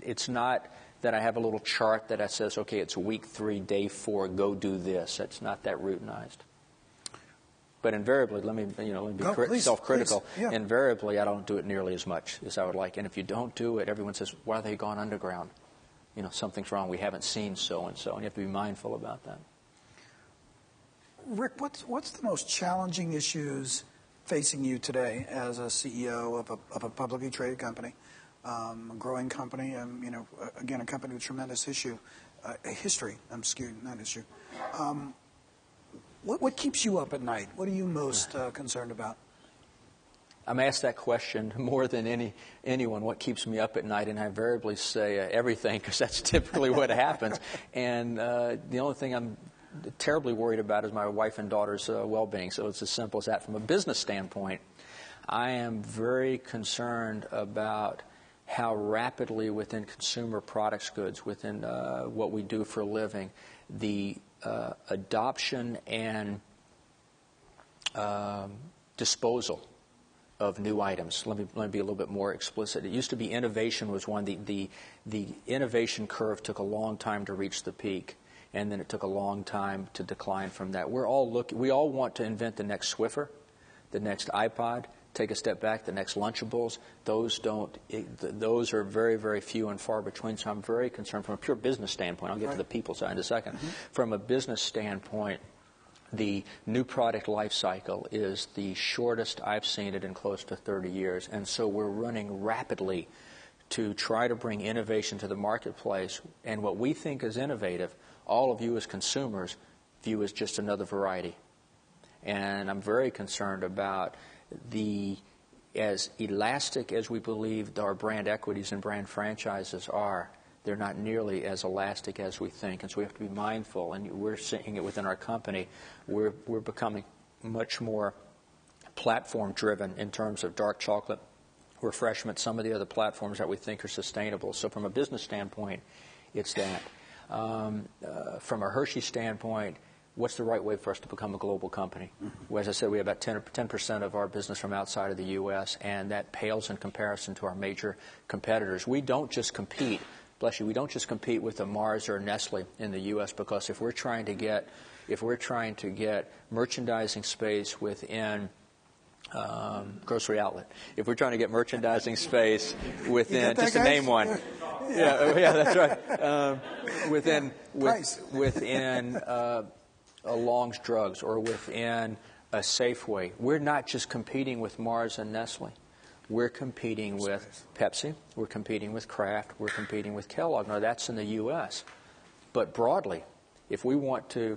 It's not that I have a little chart that says, okay, it's week 3, day 4, go do this. It's not that routinized. But invariably, let me be self-critical. Yeah. Invariably, I don't do it nearly as much as I would like. And if you don't do it, everyone says, why have they gone underground? Something's wrong. We haven't seen so-and-so. And you have to be mindful about that. Rick, what's the most challenging issues facing you today as a CEO of a publicly traded company, a growing company, again, a company with tremendous history, not issue. What keeps you up at night? What are you most concerned about? I'm asked that question more than anyone, what keeps me up at night, and I invariably say everything, because that's typically what happens. And the only thing I'm terribly worried about is my wife and daughter's well-being, so it's as simple as that. From a business standpoint, I am very concerned about how rapidly within consumer products goods, within what we do for a living, the adoption and disposal of new items. Let me be a little bit more explicit. It used to be innovation was one. The innovation curve took a long time to reach the peak, and then it took a long time to decline from that. We all want to invent the next Swiffer, the next iPod. Take a step back, the next Lunchables. Those are very, very few and far between. So I'm very concerned from a pure business standpoint. I'll get to the people side in a second. Mm-hmm. From a business standpoint, the new product life cycle is the shortest I've seen it in close to 30 years. And so we're running rapidly to try to bring innovation to the marketplace. And what we think is innovative, all of you as consumers view as just another variety. And I'm very concerned about as elastic as we believe our brand equities and brand franchises are, they're not nearly as elastic as we think. And so we have to be mindful, and we're seeing it within our company. We're becoming much more platform-driven in terms of dark chocolate, refreshment, some of the other platforms that we think are sustainable. So from a business standpoint, it's that. From a Hershey standpoint, what's the right way for us to become a global company? Mm-hmm. As I said, we have about 10% of our business from outside of the U.S., and that pales in comparison to our major competitors. We don't just compete, we don't just compete with the Mars or Nestle in the U.S., because if we're trying to get merchandising space within grocery outlet, if we're trying to get merchandising space within, just to name one, yeah, that's right, within a Long's Drugs or within a Safeway. We're not just competing with Mars and Nestle. We're competing with Pepsi. We're competing with Kraft. We're competing with Kellogg. Now, that's in the U.S. But broadly, if we want to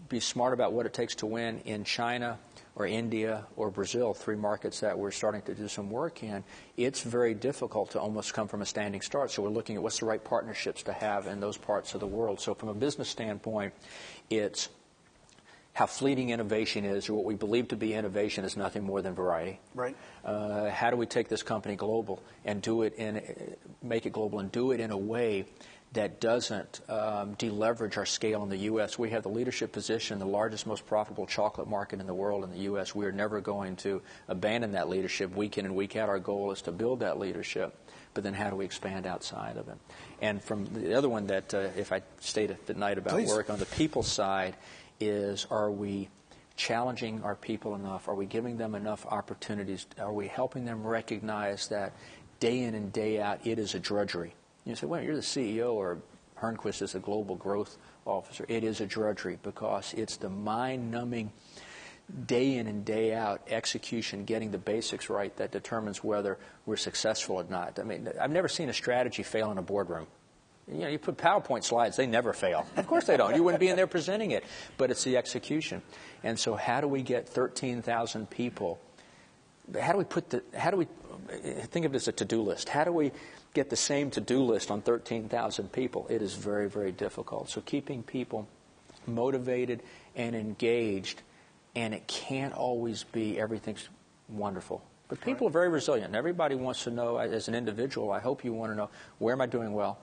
be smart about what it takes to win in China or India or Brazil, 3 markets that we're starting to do some work in, it's very difficult to almost come from a standing start. So we're looking at what's the right partnerships to have in those parts of the world. So from a business standpoint, it's how fleeting innovation is, or what we believe to be innovation is nothing more than variety. Right. How do we take this company global and make it global and do it in a way that doesn't deleverage our scale in the U.S. We have the leadership position, the largest, most profitable chocolate market in the world in the U.S. We are never going to abandon that leadership week in and week out. Our goal is to build that leadership, but then how do we expand outside of it? And from the other one that, if I stayed at night about Please. work, on the people side is, are we challenging our people enough? Are we giving them enough opportunities? Are we helping them recognize that day in and day out it is a drudgery? You say, well, you're the CEO, or Hernquist is the global growth officer. It is a drudgery because it's the mind-numbing day in and day out execution, getting the basics right, that determines whether we're successful or not. I mean, I've never seen a strategy fail in a boardroom. You know, you put PowerPoint slides, they never fail. Of course they don't. You wouldn't be in there presenting it. But it's the execution. And so how do we get 13,000 people? How do we think of it as a to-do list? How do we get the same to-do list on 13,000 people? It is very, very difficult. So keeping people motivated and engaged, and it can't always be everything's wonderful. But people are very resilient. And everybody wants to know, as an individual, I hope you want to know, where am I doing well?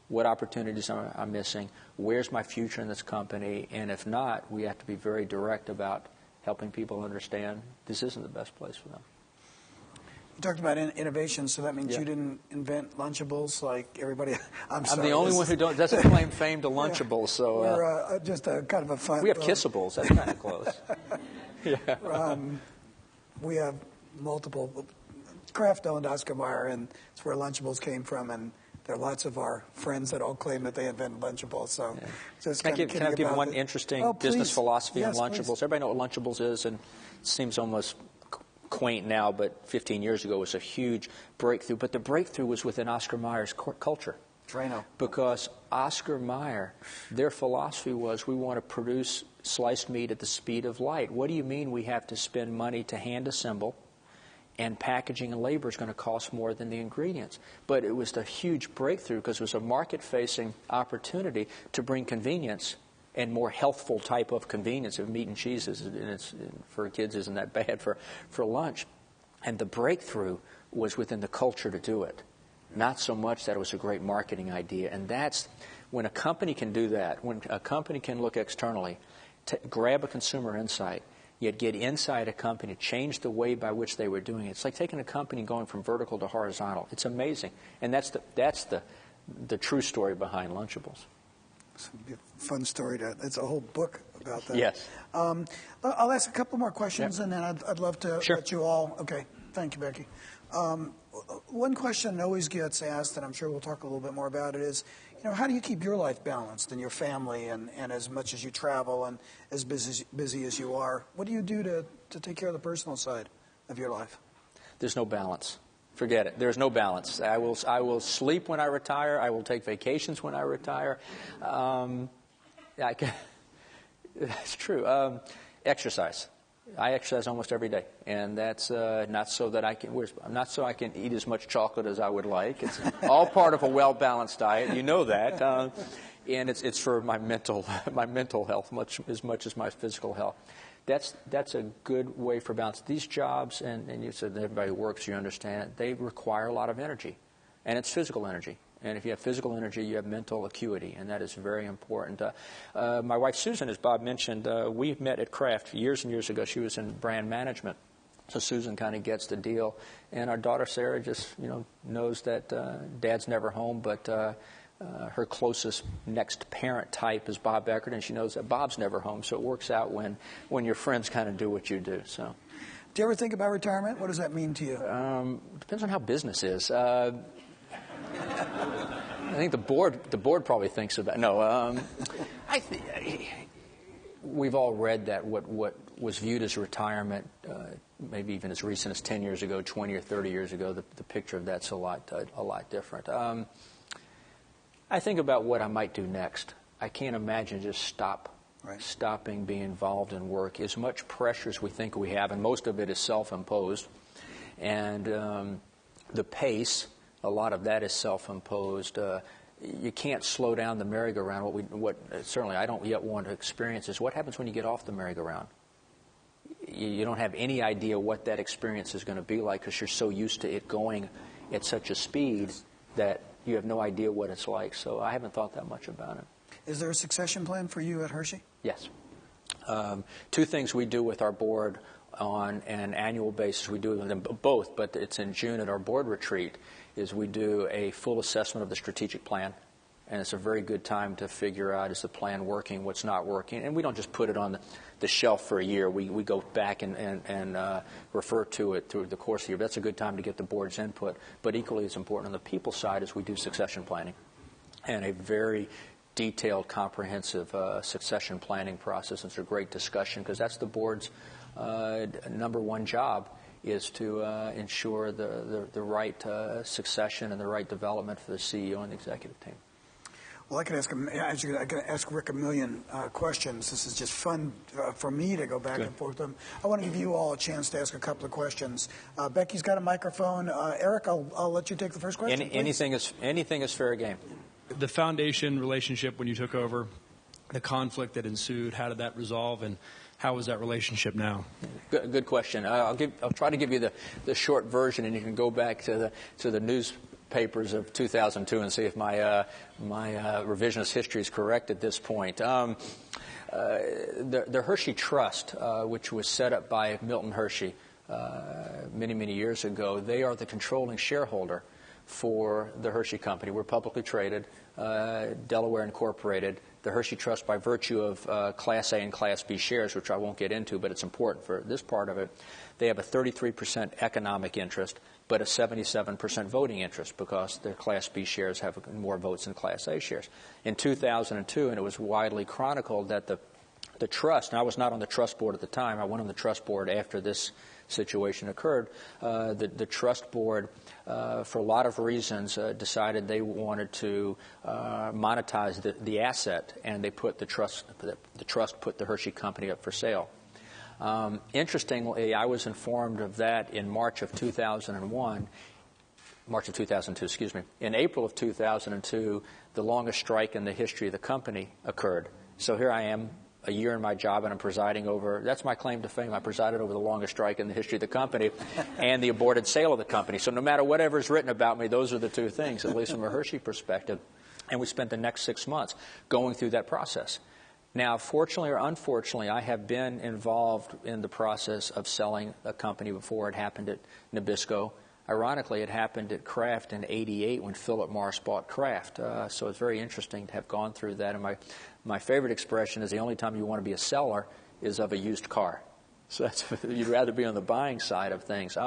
What opportunities am I missing? Where's my future in this company? And if not, we have to be very direct about helping people understand this isn't the best place for them. You talked about innovation, so that means you didn't invent Lunchables like everybody. I'm sorry, the only one who doesn't claim fame to Lunchables. So we're just a kind of a fun. We have Kissables. That's kind of close. We have multiple. Kraft owned Oscar Mayer, and it's where Lunchables came from, and there are lots of our friends that all claim that they invented Lunchables. So, just can I give one interesting business philosophy on Lunchables? Please. Everybody know what Lunchables is, and it seems almost quaint now, but 15 years ago was a huge breakthrough. But the breakthrough was within Oscar Mayer's culture. Drano. Because Oscar Mayer, their philosophy was, we want to produce sliced meat at the speed of light. What do you mean we have to spend money to hand assemble, and packaging and labor is going to cost more than the ingredients? But it was a huge breakthrough because it was a market-facing opportunity to bring convenience and more healthful type of convenience of meat and cheeses, and it's, for kids isn't that bad for lunch. And the breakthrough was within the culture to do it, not so much that it was a great marketing idea. And that's when a company can do that, when a company can look externally, grab a consumer insight, yet get inside a company, change the way by which they were doing it. It's like taking a company going from vertical to horizontal. It's amazing. And that's the true story behind Lunchables. It's a fun story. It's a whole book about that. Yes. I'll ask a couple more questions, and then I'd love to let you all. Okay. Thank you, Becky. One question that always gets asked, and I'm sure we'll talk a little bit more about it, is, how do you keep your life balanced and your family, and as much as you travel and as busy as you are? What do you do to take care of the personal side of your life? There's no balance. Forget it. There's no balance. I will sleep when I retire. I will take vacations when I retire. That's true. Exercise. I exercise almost every day, and that's not so I can eat as much chocolate as I would like. It's all part of a well-balanced diet. You know that, and it's for my mental health as much as my physical health. That's a good way for balance. These jobs, and you said that everybody works, you understand, they require a lot of energy, and it's physical energy. And if you have physical energy, you have mental acuity, and that is very important. My wife, Susan, as Bob mentioned, we met at Kraft years and years ago. She was in brand management, so Susan kind of gets the deal. And our daughter, Sarah, just knows that Dad's never home, but her closest next parent type is Bob Eckert, and she knows that Bob's never home. So it works out when your friends kind of do what you do. So, do you ever think about retirement? What does that mean to you? Depends on how business is. I think the board probably thinks about. No, we've all read that what was viewed as retirement maybe even as recent as 10 years ago, 20 or 30 years ago, the picture of that's a lot different. I think about what I might do next. I can't imagine just stopping being involved in work. As much pressure as we think we have, and most of it is self-imposed, and the pace, a lot of that is self-imposed. You can't slow down the merry-go-round. What certainly I don't yet want to experience is what happens when you get off the merry-go-round. You don't have any idea what that experience is going to be like because you're so used to it going at such a speed that you have no idea what it's like. So I haven't thought that much about it. Is there a succession plan for you at Hershey? Yes. Two things we do with our board on an annual basis. We do them both, but it's in June at our board retreat, is we do a full assessment of the strategic plan. And it's a very good time to figure out, is the plan working, what's not working. And we don't just put it on the shelf for a year. We go back and refer to it through the course of the year. That's a good time to get the board's input. But equally as important on the people side is we do succession planning. And a very detailed, comprehensive succession planning process. It's a great discussion because that's the board's number one job, is to ensure the right succession and the right development for the CEO and the executive team. Well, I could ask Rick a million questions. This is just fun for me to go back and forth with him. I want to give you all a chance to ask a couple of questions. Becky's got a microphone. Eric, I'll let you take the first question. Anything is fair game. The foundation relationship when you took over, the conflict that ensued, how did that resolve, and how is that relationship now? Good question. I'll try to give you the short version, and you can go back to the newspapers of 2002 and see if my revisionist history is correct at this point. The Hershey Trust, which was set up by Milton Hershey many years ago, they are the controlling shareholder for the Hershey Company. We're publicly traded, Delaware incorporated. The Hershey Trust, by virtue of Class A and Class B shares, which I won't get into, but it's important for this part of it, they have a 33% economic interest, but a 77% voting interest because their Class B shares have more votes than Class A shares. In 2002, and it was widely chronicled that the trust, and I was not on the trust board at the time, I went on the trust board after this situation occurred, the trust board, for a lot of reasons, decided they wanted to monetize the asset, and they put the trust put the Hershey Company up for sale. Interestingly, I was informed of that in March of 2002, excuse me. In April of 2002, the longest strike in the history of the company occurred. So here I am, a year in my job, and I'm presiding over, that's my claim to fame, I presided over the longest strike in the history of the company and the aborted sale of the company. So no matter whatever's written about me, those are the two things, at least from a Hershey perspective. And we spent the next 6 months going through that process. Now, fortunately or unfortunately, I have been involved in the process of selling a company before. It happened at Nabisco. Ironically, it happened at Kraft in '88 when Philip Morris bought Kraft. So it's very interesting to have gone through that. And my favorite expression is the only time you want to be a seller is of a used car. So you'd rather be on the buying side of things.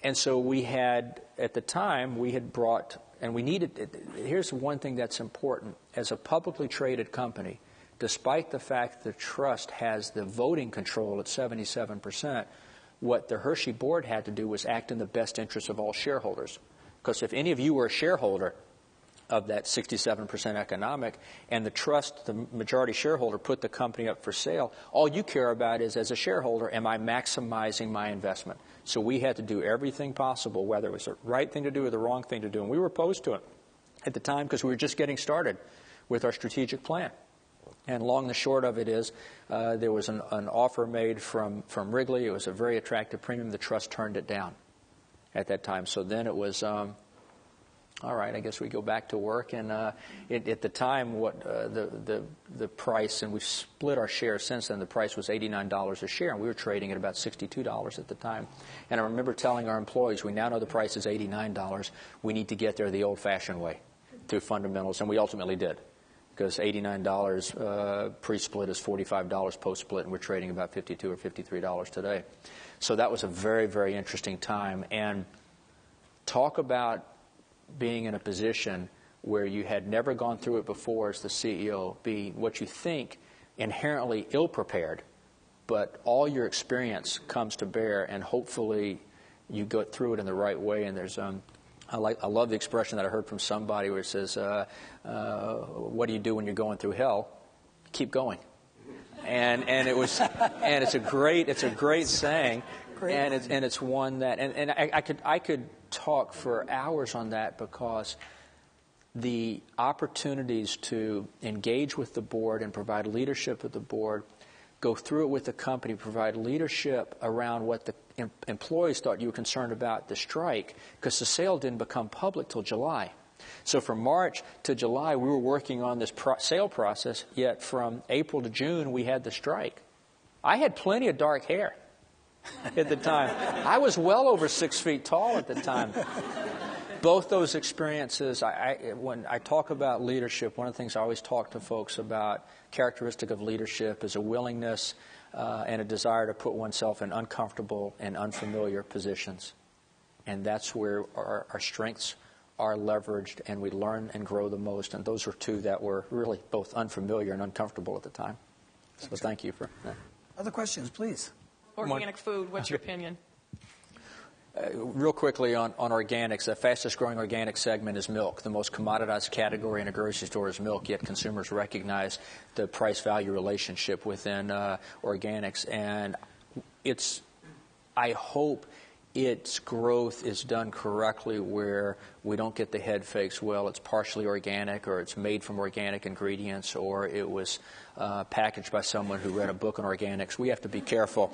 And so we had, at the time, we had brought, and we needed, here's one thing that's important. As a publicly traded company, despite the fact the trust has the voting control at 77%, what the Hershey board had to do was act in the best interest of all shareholders. Because if any of you were a shareholder of that 67% economic, and the trust, the majority shareholder, put the company up for sale, all you care about is, as a shareholder, am I maximizing my investment? So we had to do everything possible, whether it was the right thing to do or the wrong thing to do. And we were opposed to it at the time because we were just getting started with our strategic plan. And long and the short of it is there was an offer made from Wrigley. It was a very attractive premium. The trust turned it down at that time. So then it was, all right, I guess we go back to work. And at the time, what the price, and we've split our shares since then, the price was $89 a share, and we were trading at about $62 at the time. And I remember telling our employees, we now know the price is $89. We need to get there the old-fashioned way through fundamentals, and we ultimately did. Because $89 pre-split is $45 post-split, and we're trading about $52 or $53 today. So that was a very, very interesting time. And talk about being in a position where you had never gone through it before as the CEO, be what you think inherently ill-prepared, but all your experience comes to bear, and hopefully you go through it in the right way. And there's I love the expression that I heard from somebody where it says, "What do you do when you're going through hell? Keep going." And it's a great saying, and it's one that and I could talk for hours on that, because the opportunities to engage with the board and provide leadership with the board, go through it with the company, provide leadership around what the employees thought you were concerned about the strike, because the sale didn't become public till July. So from March to July, we were working on this sale process, yet from April to June, we had the strike. I had plenty of dark hair at the time. I was well over 6 feet tall at the time. Both those experiences, when I talk about leadership, one of the things I always talk to folks about, characteristic of leadership, is a willingness and a desire to put oneself in uncomfortable and unfamiliar positions. And that's where our strengths are leveraged, and we learn and grow the most. And those were two that were really both unfamiliar and uncomfortable at the time. So thank you for that. Other questions, please. Organic food, what's your opinion? Real quickly on organics, the fastest growing organic segment is milk. The most commoditized category in a grocery store is milk, yet consumers recognize the price-value relationship within organics. And I hope its growth is done correctly, where we don't get the head fakes, well, it's partially organic, or it's made from organic ingredients, or it was packaged by someone who read a book on organics. We have to be careful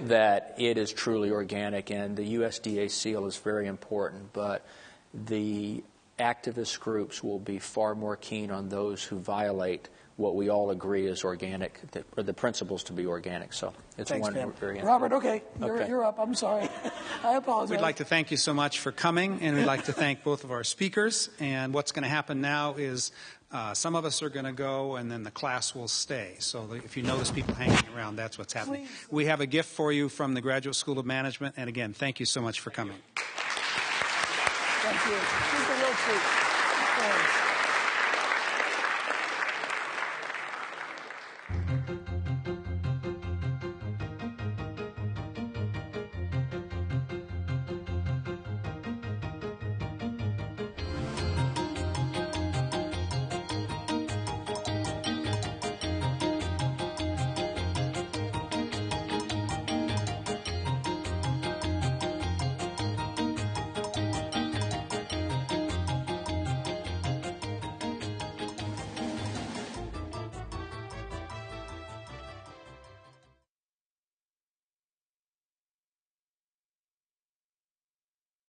that it is truly organic, and the USDA seal is very important, but the activist groups will be far more keen on those who violate what we all agree is organic, or the principles to be organic. So it's Thanks, one very Robert, okay. You're up. I'm sorry. I apologize. We'd like to thank you so much for coming, and we'd like to thank both of our speakers. And what's going to happen now is some of us are going to go, and then the class will stay. So if you notice people hanging around, that's what's happening. Please. We have a gift for you from the Graduate School of Management. And again, thank you so much for coming. Thank you. Here's the real treat.